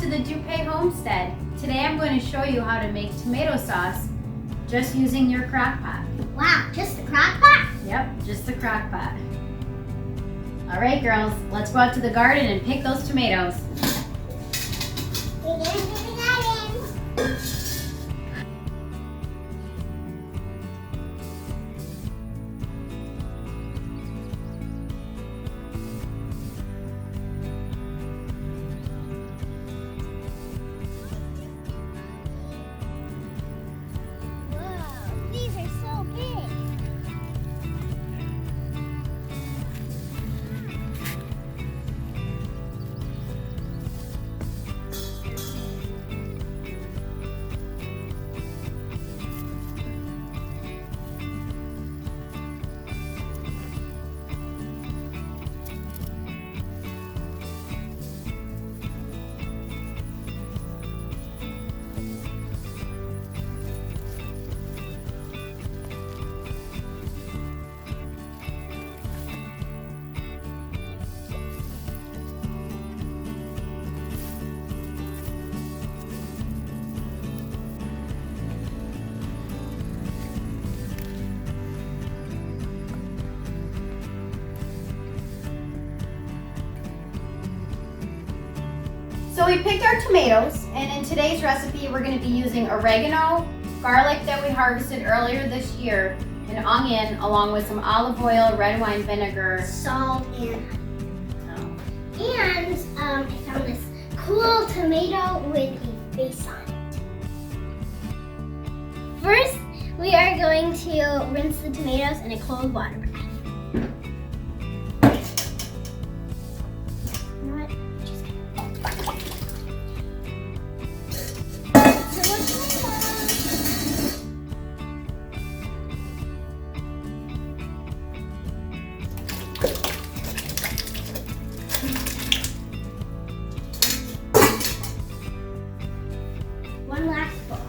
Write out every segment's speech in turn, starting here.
the Dupe homestead. Today I'm going to show you how to make tomato sauce just using your crock pot. Wow, just the crock pot? Yep, just the crock pot. All right, girls, let's go out to the garden and pick those tomatoes. We're gonna put that in. So we picked our tomatoes, and in today's recipe we're going to be using oregano, garlic that we harvested earlier this year, and onion, along with some olive oil, red wine vinegar, Salt and honey. And I found this cool tomato with a face on it. First, we are going to rinse the tomatoes in a cold water bath. You know what? Just one last bowl.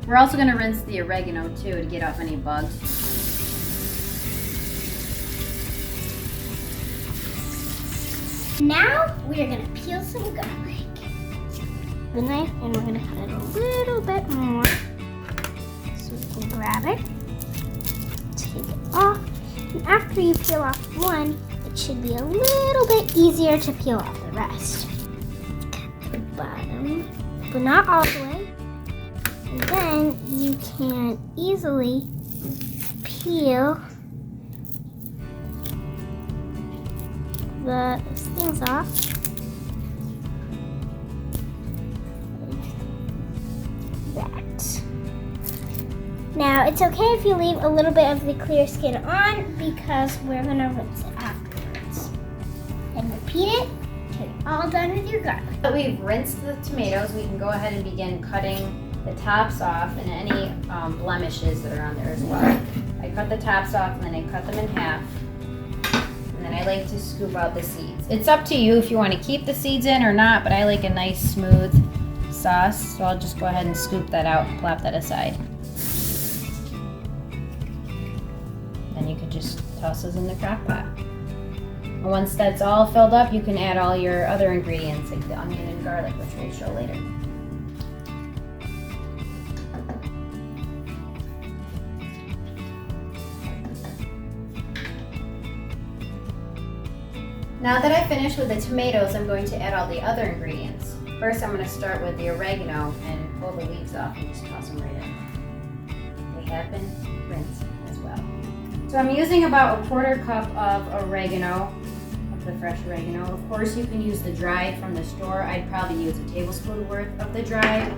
We're also going to rinse the oregano too to get off any bugs. Now we are going to peel some garlic. The knife, and we're going to cut it a little bit more. So we can grab it, take it off, and after you peel off one, it should be a little bit easier to peel off the rest. Cut the bottom, but not all the way. And then you can easily peel the things off. That. Now, it's okay if you leave a little bit of the clear skin on because we're going to rinse it afterwards. And repeat it until you're all done with your garlic. Now that we've rinsed the tomatoes, we can go ahead and begin cutting the tops off and any blemishes that are on there as well. I cut the tops off and then I cut them in half. And then I like to scoop out the seeds. It's up to you if you want to keep the seeds in or not, but I like a nice smooth sauce, so I'll just go ahead and scoop that out and plop that aside. Then you could just toss those in the crock pot. And once that's all filled up, you can add all your other ingredients like the onion and garlic, which we'll show later. Now that I finished with the tomatoes, I'm going to add all the other ingredients. First, I'm going to start with the oregano and pull the leaves off and just toss them right in. They have been rinsed as well. So I'm using about a quarter cup of oregano, of the fresh oregano. Of course, you can use the dried from the store. I'd probably use a tablespoon worth of the dried.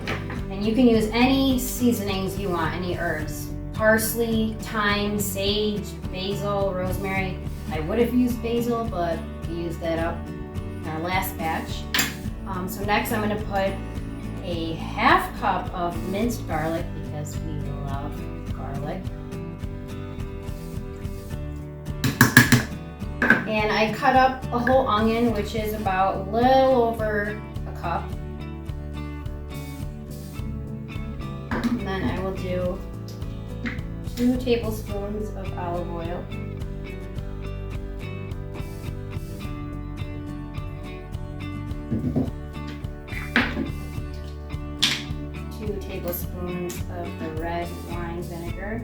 And you can use any seasonings you want, any herbs. Parsley, thyme, sage, basil, rosemary. I would have used basil, but we used that up in our last batch. So next I'm going to put a half cup of minced garlic because we love garlic. And I cut up a whole onion, which is about a little over a cup. And then I will do 2 tablespoons of olive oil. 2 tablespoons of the red wine vinegar.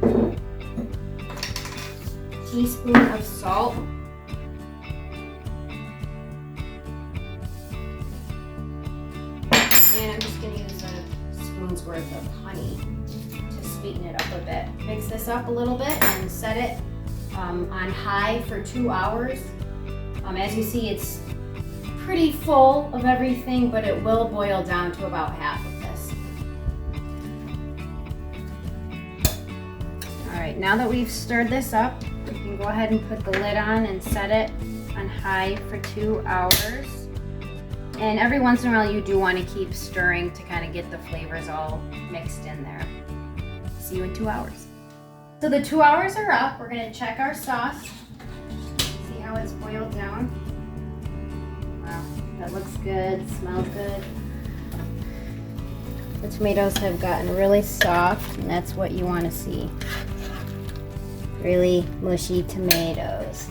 1 teaspoon of salt. And I'm just going to use a spoon's worth of honey to sweeten it up a bit. Mix this up a little bit and set it on high for 2 hours. As you see, it's pretty full of everything, but it will boil down to about half of this. All right, now that we've stirred this up, you can go ahead and put the lid on and set it on high for 2 hours. And every once in a while you do want to keep stirring to kind of get the flavors all mixed in there. See you in 2 hours. So the 2 hours are up. We're going to check our sauce. See how it's boiled down. Wow, that looks good, smells good. The tomatoes have gotten really soft, and that's what you want to see. Really mushy tomatoes.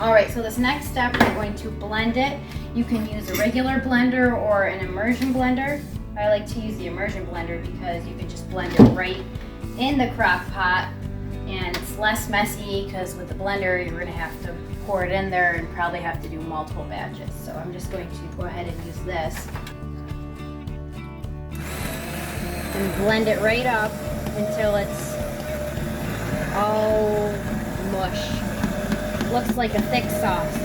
All right, so this next step, we're going to blend it. You can use a regular blender or an immersion blender. I like to use the immersion blender because you can just blend it right in the crock pot, and it's less messy because with the blender, you're gonna have to pour it in there and probably have to do multiple batches. So I'm just going to go ahead and use this and blend it right up until it's all mush. Looks like a thick sauce.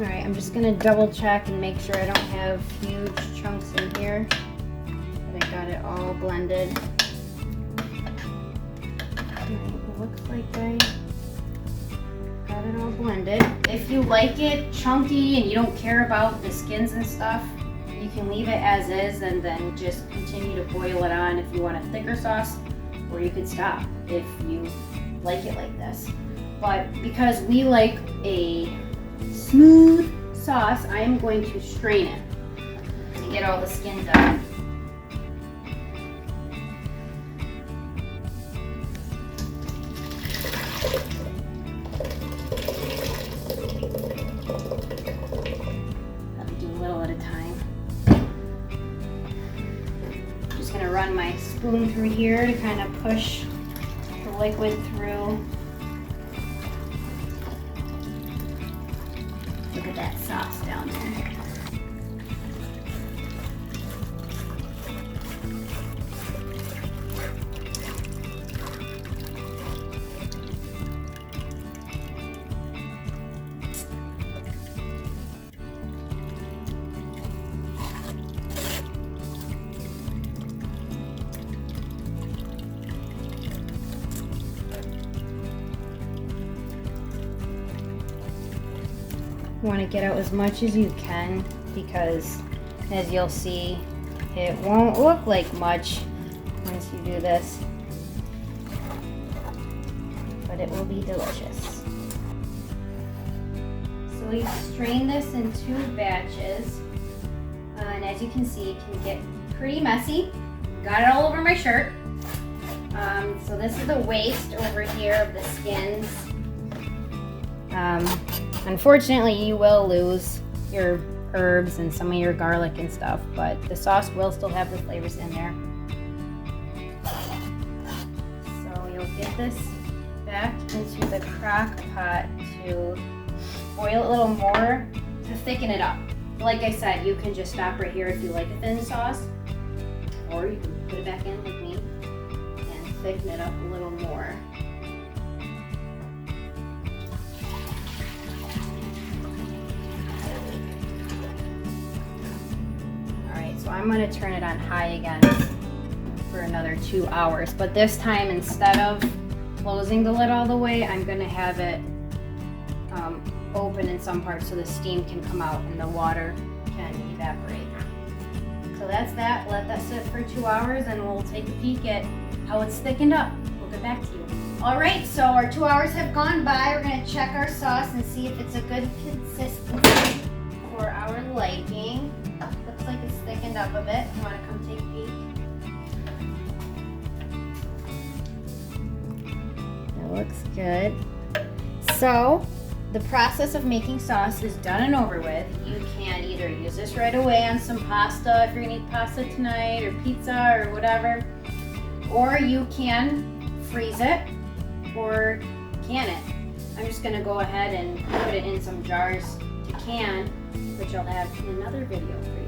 I'm just gonna double check and make sure I don't have huge chunks in here, that I got it all blended. It looks like I got it all blended. If you like it chunky and you don't care about the skins and stuff, you can leave it as is and then just continue to boil it on if you want a thicker sauce, or you could stop if you like it like this. But because we like a smooth sauce, I am going to strain it to get all the skins out. I'll do a little at a time. I'm just going to run my spoon through here to kind of push the liquid through. Look at that sauce down there. You want to get out as much as you can, because as you'll see, it won't look like much once you do this, but it will be delicious. So we strain this in 2 batches, and as you can see, it can get pretty messy. Got it all over my shirt. So this is the waste over here of the skins. Unfortunately, you will lose your herbs and some of your garlic and stuff, but the sauce will still have the flavors in there. So you'll get this back into the crock pot to boil it a little more to thicken it up. Like I said, you can just stop right here if you like a thin sauce, or you can put it back in with me and thicken it up a little more. Alright, so I'm going to turn it on high again for another 2 hours, but this time instead of closing the lid all the way, I'm going to have it open in some parts so the steam can come out and the water can evaporate. So that's that. Let that sit for 2 hours and we'll take a peek at how it's thickened up. We'll get back to you. Alright, so our 2 hours have gone by. We're going to check our sauce and see if it's a good consistency for our liking. Looks like it's thickened up a bit. You want to come take a peek? It looks good. So the process of making sauce is done and over with. You can either use this right away on some pasta if you're gonna eat pasta tonight, or pizza or whatever, or you can freeze it or can it. I'm just gonna go ahead and put it in some jars to can, which I'll have in another video for you.